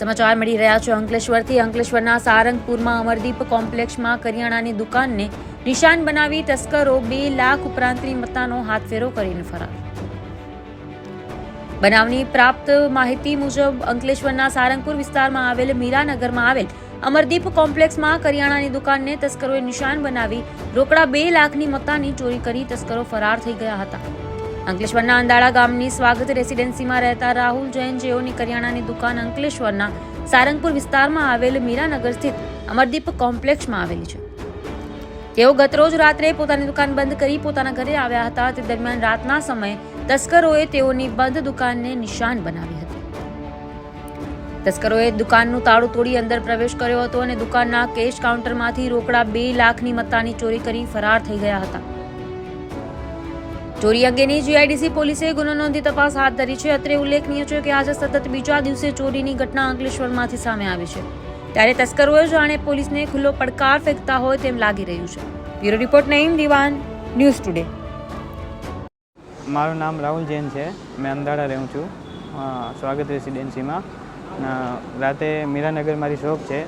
સમાચાર મળી રહ્યા છે અંકલેશ્વરથી। અંકલેશ્વરના સારંગપુરમાં અમરદીપ કોમ્પ્લેક્સમાં કરિયાણાની દુકાનને નિશાન બનાવી તસ્કરો 2 લાખ ઉપરાંતની મત્તાનો હાથફેરો કરીને ફરાર। બનાવની પ્રાપ્ત માહિતી મુજબ અંકલેશ્વરના સારંગપુર વિસ્તારમાં આવેલ મીરાનગરમાં આવેલ અમરદીપ કોમ્પ્લેક્સમાં કરિયાણાની દુકાનને તસ્કરોએ નિશાન બનાવી રોકડા 2 લાખની મત્તાની ચોરી કરી તસ્કરો ફરાર થઈ ગયા હતા। અંકલેશ્વરના અંદાળા ગામની સ્વાગત રેસિડેન્સીમાં રહેતા રાહુલ જૈન, જેઓની કરિયાણાની દુકાન અંકલેશ્વરના સારંગપુર વિસ્તારમાં આવેલ મીરાનગર સ્થિત અમરદીપ કોમ્પ્લેક્સમાં આવેલી છે। તેઓ ગતરોજ રાત્રે પોતાની દુકાન બંધ કરી પોતાના ઘરે આવ્યા હતા। તે દરમિયાન રાતના સમયે તસ્કરોએ તેઓની બંધ દુકાનને નિશાન બનાવી હતી। તસ્કરોએ દુકાનનું તાળું તોડી અંદર પ્રવેશ કર્યો હતો અને દુકાનના કેશ કાઉન્ટરમાંથી રોકડા 2 લાખની મત્તાની ચોરી કરી ફરાર થઈ ગયા હતા। ચોરી અંગેની જીઆઈડીસી પોલીસે ગુનો નોંધી તપાસ હાથ ધરી છે। અત્રે ઉલ્લેખનીય છે કે આજે સતત બીજા દિવસે ચોરીની ઘટના અંકલેશ્વરમાંથી સામે આવી છે, ત્યારે તસ્કરોએ જાણે પોલીસને ખુલ્લો પડકાર ફેંકતા હોય તેમ લાગી રહ્યું છે। બ્યુરો રિપોર્ટ નઈમ દીવાન, ન્યૂઝ ટુડે। મારું નામ રાહુલ જૈન છે। મેં અંદાડા રહું છું સ્વાગત રેસિડેન્સીમાં। રાતે મીરાનગર મારી શોપ છે।